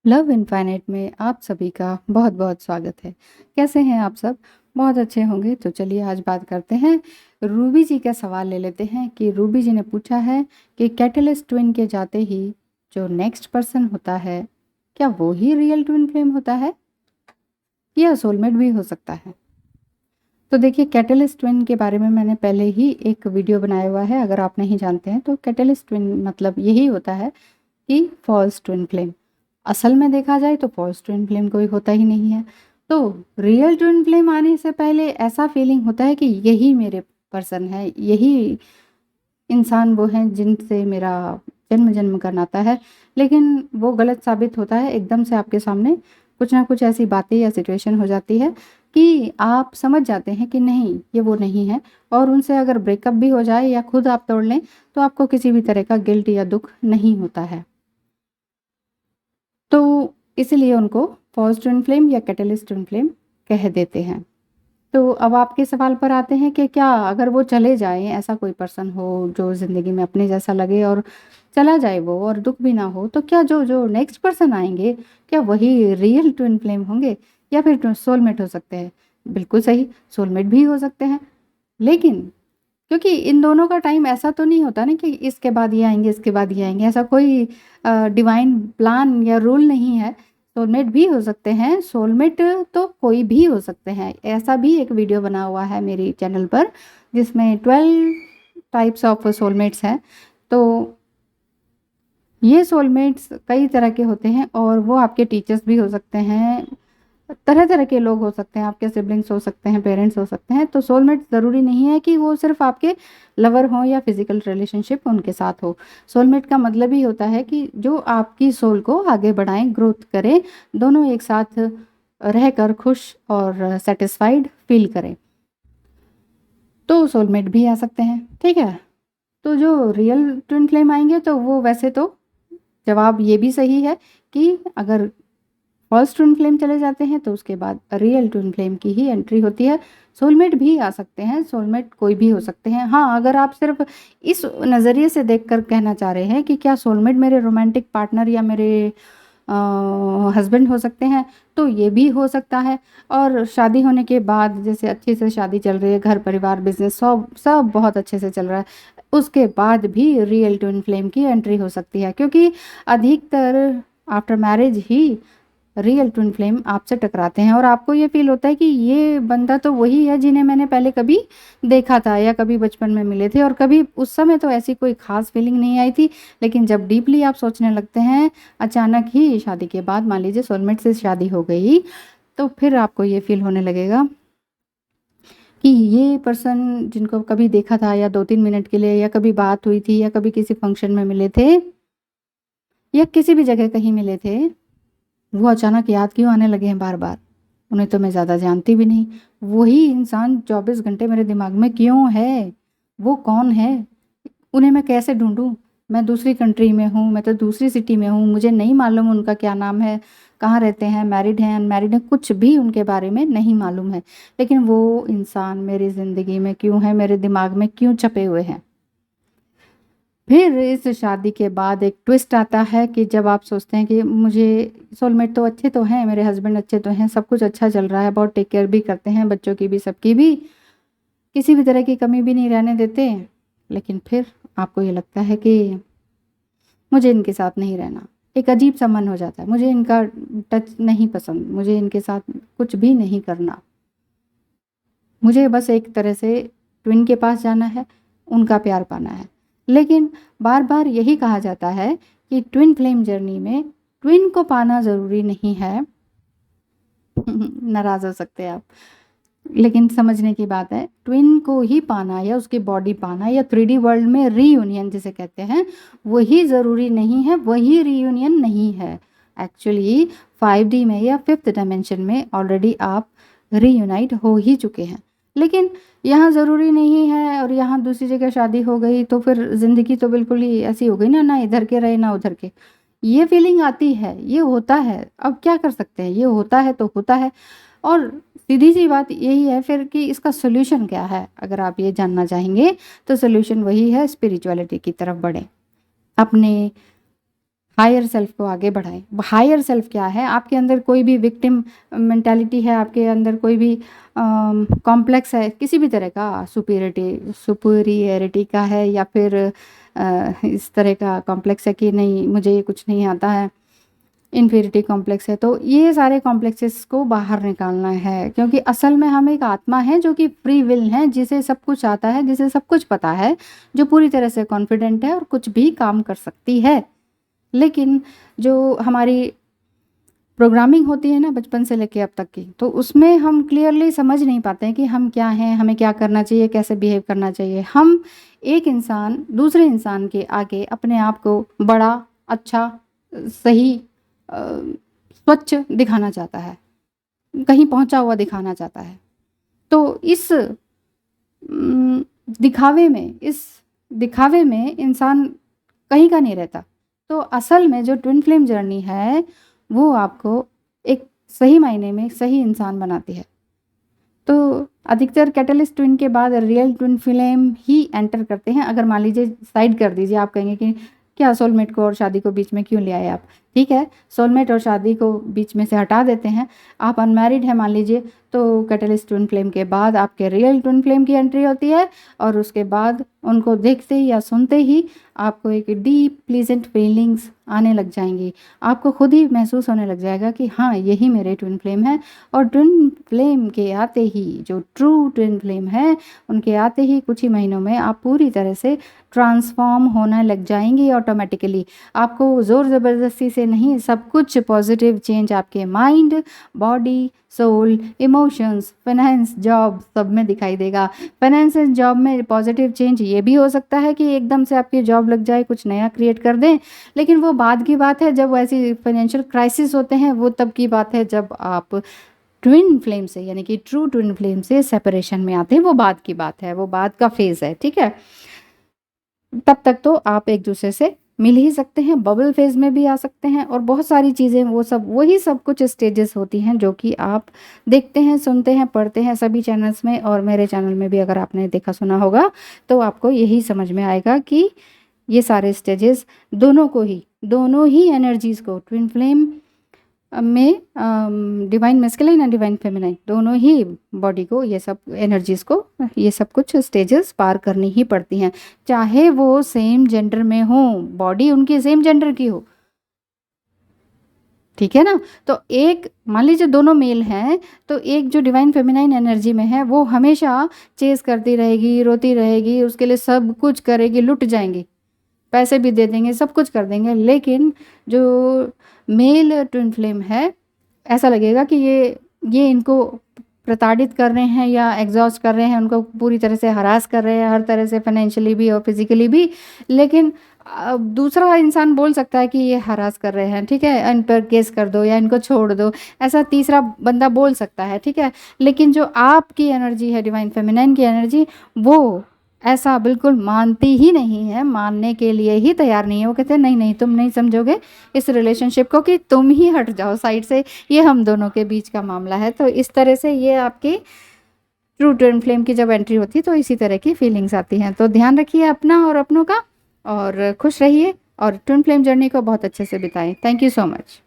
Love infinite में आप सभी का बहुत बहुत स्वागत है। कैसे हैं आप सब? बहुत अच्छे होंगे। तो चलिए आज बात करते हैं, रूबी जी का सवाल ले लेते हैं कि रूबी जी ने पूछा है कि कैटलिस्ट ट्विन के जाते ही जो नेक्स्ट पर्सन होता है, क्या वो ही रियल ट्विन फ्लेम होता है या सोलमेट भी हो सकता है? तो देखिए, कैटलिस्ट ट्विन के बारे में मैंने पहले ही एक वीडियो बनाया हुआ है। अगर आप नहीं जानते हैं तो कैटलिस्ट ट्विन मतलब यही होता है कि फॉल्स ट्विन फ्लेम। असल में देखा जाए तो फॉल्स ट्विन फ्लेम कोई होता ही नहीं है। तो रियल ट्विन फ्लेम आने से पहले ऐसा फीलिंग होता है कि यही मेरे पर्सन है, यही इंसान वो हैं जिनसे मेरा जन्म जन्म का नाता है। लेकिन वो गलत साबित होता है। एकदम से आपके सामने कुछ ना कुछ ऐसी बातें या सिचुएशन हो जाती है कि आप समझ जाते हैं कि नहीं, ये वो नहीं है। और उनसे अगर ब्रेकअप भी हो जाए या खुद आप तोड़ लें तो आपको किसी भी तरह का गिल्ट या दुख नहीं होता है। तो इसलिए उनको फॉल्स ट्विन फ्लेम या कैटलिस्ट ट्विन फ्लेम कह देते हैं। तो अब आपके सवाल पर आते हैं कि क्या अगर वो चले जाएँ, ऐसा कोई पर्सन हो जो ज़िंदगी में अपने जैसा लगे और चला जाए वो और दुःख भी ना हो, तो क्या जो जो नेक्स्ट पर्सन आएँगे, क्या वही रियल ट्विन फ्लेम होंगे या फिर सोलमेट हो सकते हैं? बिल्कुल सही, सोलमेट भी हो सकते हैं। लेकिन क्योंकि इन दोनों का टाइम ऐसा तो नहीं होता ना कि इसके बाद ये आएँगे, इसके बाद ये आएँगे, ऐसा कोई डिवाइन प्लान या रूल नहीं है। सोलमेट भी हो सकते हैं, सोलमेट तो कोई भी हो सकते हैं। ऐसा भी एक वीडियो बना हुआ है मेरी चैनल पर जिसमें 12 टाइप्स ऑफ सोलमेट्स हैं। तो ये सोलमेट्स कई तरह के होते हैं और वो आपके टीचर्स भी हो सकते हैं, तरह-तरह के लोग हो सकते हैं, आपके सिबलिंग्स हो सकते हैं, पेरेंट्स हो सकते हैं। तो सोलमेट ज़रूरी नहीं है कि वो सिर्फ़ आपके लवर हों या फ़िज़िकल रिलेशनशिप उनके साथ हो। सोलमेट का मतलब ही होता है कि जो आपकी सोल को आगे बढ़ाएँ, ग्रोथ करें, दोनों एक साथ रहकर खुश और सैटिस्फाइड फ़ील करें। तो सोलमेट भी आ सकते हैं, ठीक है? तो जो रियल ट्विन फ्लेम आएँगे तो वो वैसे तो जवाब ये भी सही है कि अगर फर्स्ट ट्विन फ्लेम चले जाते हैं तो उसके बाद रियल ट्विन फ्लेम की ही एंट्री होती है। सोलमेट भी आ सकते हैं, सोलमेट कोई भी हो सकते हैं। हाँ, अगर आप सिर्फ़ इस नज़रिए से देखकर कहना चाह रहे हैं कि क्या सोलमेट मेरे रोमांटिक पार्टनर या मेरे हस्बैंड हो सकते हैं, तो ये भी हो सकता है। और शादी होने के बाद जैसे अच्छे से शादी चल रही है, घर परिवार बिज़नेस सब सब बहुत अच्छे से चल रहा है, उसके बाद भी रियल ट्विन फ्लेम की एंट्री हो सकती है। क्योंकि अधिकतर आफ्टर मैरिज ही रियल ट्विन फ्लेम आपसे टकराते हैं और आपको ये फ़ील होता है कि ये बंदा तो वही है जिन्हें मैंने पहले कभी देखा था या कभी बचपन में मिले थे। और कभी उस समय तो ऐसी कोई ख़ास फ़ीलिंग नहीं आई थी, लेकिन जब डीपली आप सोचने लगते हैं, अचानक ही शादी के बाद मान लीजिए सोलमेट से शादी हो गई, तो फिर आपको ये फ़ील होने लगेगा कि ये पर्सन जिनको कभी देखा था या 2-3 मिनट के लिए या कभी बात हुई थी या कभी किसी फंक्शन में मिले थे या किसी भी जगह कहीं मिले थे, वो अचानक याद क्यों आने लगे हैं बार-बार? उन्हें तो मैं ज़्यादा जानती भी नहीं। वही इंसान 24 घंटे मेरे दिमाग में क्यों है? वो कौन है? उन्हें मैं कैसे ढूँढूँ? मैं दूसरी कंट्री में हूँ, मैं तो दूसरी सिटी में हूँ, मुझे नहीं मालूम उनका क्या नाम है, कहाँ रहते हैं, मैरिड हैं, अनमैरिड हैं, कुछ भी उनके बारे में नहीं मालूम है। लेकिन वो इंसान मेरी ज़िंदगी में क्यों है, मेरे दिमाग में क्यों छपे हुए हैं? फिर इस शादी के बाद एक ट्विस्ट आता है कि जब आप सोचते हैं कि मुझे सोलमेट तो अच्छे तो हैं, मेरे हस्बैंड अच्छे तो हैं, सब कुछ अच्छा चल रहा है, बहुत टेक केयर भी करते हैं, बच्चों की भी, सबकी भी, किसी भी तरह की कमी भी नहीं रहने देते। लेकिन फिर आपको ये लगता है कि मुझे इनके साथ नहीं रहना। एक अजीब-सा मन हो जाता है, मुझे इनका टच नहीं पसंद, मुझे इनके साथ कुछ भी नहीं करना। मुझे बस एक तरह से ट्विन के पास जाना है, उनका प्यार पाना है। लेकिन बार-बार यही कहा जाता है कि ट्विन फ्लेम जर्नी में ट्विन को पाना ज़रूरी नहीं है। नाराज़ हो सकते हैं आप। लेकिन समझने की बात है, ट्विन को ही पाना या उसकी बॉडी पाना या 3D वर्ल्ड में रीयूनियन जिसे कहते हैं, वही ज़रूरी नहीं है, वही रीयूनियन नहीं है। एक्चुअली 5D में या 5th डायमेंशन में ऑलरेडी आप रीयूनाइट हो ही चुके हैं। लेकिन यहाँ ज़रूरी नहीं है और यहाँ दूसरी जगह शादी हो गई तो फिर ज़िंदगी तो बिल्कुल ही ऐसी हो गई ना, ना इधर के रहे ना उधर के। ये फीलिंग आती है, ये होता है, अब क्या कर सकते हैं? ये होता है तो होता है। और सीधी-सी बात यही है फिर कि इसका सॉल्यूशन क्या है? अगर आप ये जानना चाहेंगे, तो सॉल्यूशन वही है, स्पिरिचुअलिटी की तरफ बढ़ें। अपने हायर सेल्फ को आगे बढ़ाएं। हायर सेल्फ क्या है? आपके अंदर कोई भी विक्टिम मेंटालिटी है, आपके अंदर कोई भी कॉम्प्लेक्स है किसी भी तरह का, सुपीरियरिटी का है, या फिर इस तरह का कॉम्प्लेक्स है कि नहीं मुझे ये कुछ नहीं आता है, इन्फीरिटी कॉम्प्लेक्स है, तो ये सारे कॉम्प्लेक्सेस को बाहर निकालना है। क्योंकि असल में हम एक आत्मा है जो कि फ्री विल है, जिसे सब कुछ आता है, जिसे सब कुछ पता है, जो पूरी तरह से कॉन्फिडेंट है और कुछ भी काम कर सकती है। लेकिन जो हमारी प्रोग्रामिंग होती है ना बचपन से लेके अब तक की, तो उसमें हम क्लियरली समझ नहीं पाते हैं कि हम क्या हैं, हमें क्या करना चाहिए, कैसे बिहेव करना चाहिए। हम एक इंसान दूसरे इंसान के आगे अपने आप को बड़ा, अच्छा, सही, स्वच्छ दिखाना चाहता है, कहीं पहुंचा हुआ दिखाना चाहता है। तो इस दिखावे में इंसान कहीं का नहीं रहता। तो असल में जो ट्विन फ्लेम जर्नी है वो आपको एक सही मायने में सही इंसान बनाती है। तो अधिकतर कैटलिस्ट ट्विन के बाद रियल ट्विन फ्लेम ही एंटर करते हैं। अगर मान लीजिए, साइड कर दीजिए, आप कहेंगे कि क्या सोलमेट को और शादी को बीच में क्यों ले आए आप? ठीक है, सोलमेट और शादी को बीच में से हटा देते हैं। आप अनमैरिड हैं मान लीजिए, तो कैटलिस्ट ट्विन फ्लेम के बाद आपके रियल ट्विन फ्लेम की एंट्री होती है, और उसके बाद उनको देखते ही या सुनते ही आपको एक डीप प्लीजेंट फीलिंग्स आने लग जाएंगी। आपको खुद ही महसूस होने लग जाएगा कि हाँ, यही मेरे ट्विन फ्लेम है। और ट्विन फ्लेम के आते ही, जो ट्रू ट्विन फ्लेम है, उनके आते ही कुछ ही महीनों में आप पूरी तरह से ट्रांसफॉर्म होने लग जाएंगी ऑटोमेटिकली। आपको ज़ोर ज़बरदस्ती से नहीं, सब कुछ पॉजिटिव चेंज आपके mind, body, soul, emotions, finance, job सब में दिखाई देगा। फाइनेंस एंड जॉब में पॉजिटिव चेंज ये भी हो सकता है कि एकदम से आपकी जॉब लग जाए, कुछ नया क्रिएट कर दें, लेकिन वो बाद की बात है। जब ऐसी फाइनेंशियल क्राइसिस होते हैं वो तब की बात है, जब आप ट्विन फ्लेम से, यानी कि ट्रू ट्विन फ्लेम से सेपरेशन में आते हैं। वो बाद की बात है, वो बाद का फेज़ है, ठीक है। तब तक तो आप एक दूसरे से मिल ही सकते हैं, बबल फेज में भी आ सकते हैं, और बहुत सारी चीज़ें, वो सब वही सब कुछ स्टेजेस होती हैं जो कि आप देखते हैं, सुनते हैं, पढ़ते हैं सभी चैनल्स में, और मेरे चैनल में भी अगर आपने देखा सुना होगा तो आपको यही समझ में आएगा कि ये सारे स्टेजेस दोनों ही एनर्जीज़ को, ट्विन फ्लेम में divine masculine and divine feminine, दोनों ही बॉडी को, ये सब एनर्जीज़ को, ये सब कुछ स्टेजेस पार करनी ही पड़ती हैं, चाहे वो सेम जेंडर में हो, बॉडी उनकी सेम जेंडर की हो, ठीक है ना। तो एक मान लीजिए दोनों मेल हैं, तो एक जो डिवाइन फेमिनाइन एनर्जी में है वो हमेशा चेस करती रहेगी, रोती रहेगी, उसके लिए सब कुछ करेगी, लुट जाएंगी, पैसे भी दे देंगे, सब कुछ कर देंगे। लेकिन जो मेल ट्विन फ्लेम है, ऐसा लगेगा कि ये इनको प्रताड़ित कर रहे हैं या एग्जॉस्ट कर रहे हैं, उनको पूरी तरह से हरास कर रहे हैं, हर तरह से फाइनेंशियली भी और फिजिकली भी। लेकिन दूसरा इंसान बोल सकता है कि ये हरास कर रहे हैं, ठीक है, इन पर केस कर दो या इनको छोड़ दो, ऐसा तीसरा बंदा बोल सकता है, ठीक है। लेकिन जो आपकी एनर्जी है, डिवाइन फेमिनाइन की एनर्जी, वो ऐसा बिल्कुल मानती ही नहीं है, मानने के लिए ही तैयार नहीं है। वो कहते हैं नहीं नहीं, तुम नहीं समझोगे इस रिलेशनशिप को, कि तुम ही हट जाओ साइड से, ये हम दोनों के बीच का मामला है। तो इस तरह से ये आपकी ट्रू ट्विन फ्लेम की जब एंट्री होती है तो इसी तरह की फीलिंग्स आती हैं। तो ध्यान रखिए अपना और अपनों का, और खुश रहिए, और ट्विन फ्लेम जर्नी को बहुत अच्छे से बिताएं। Thank you so much.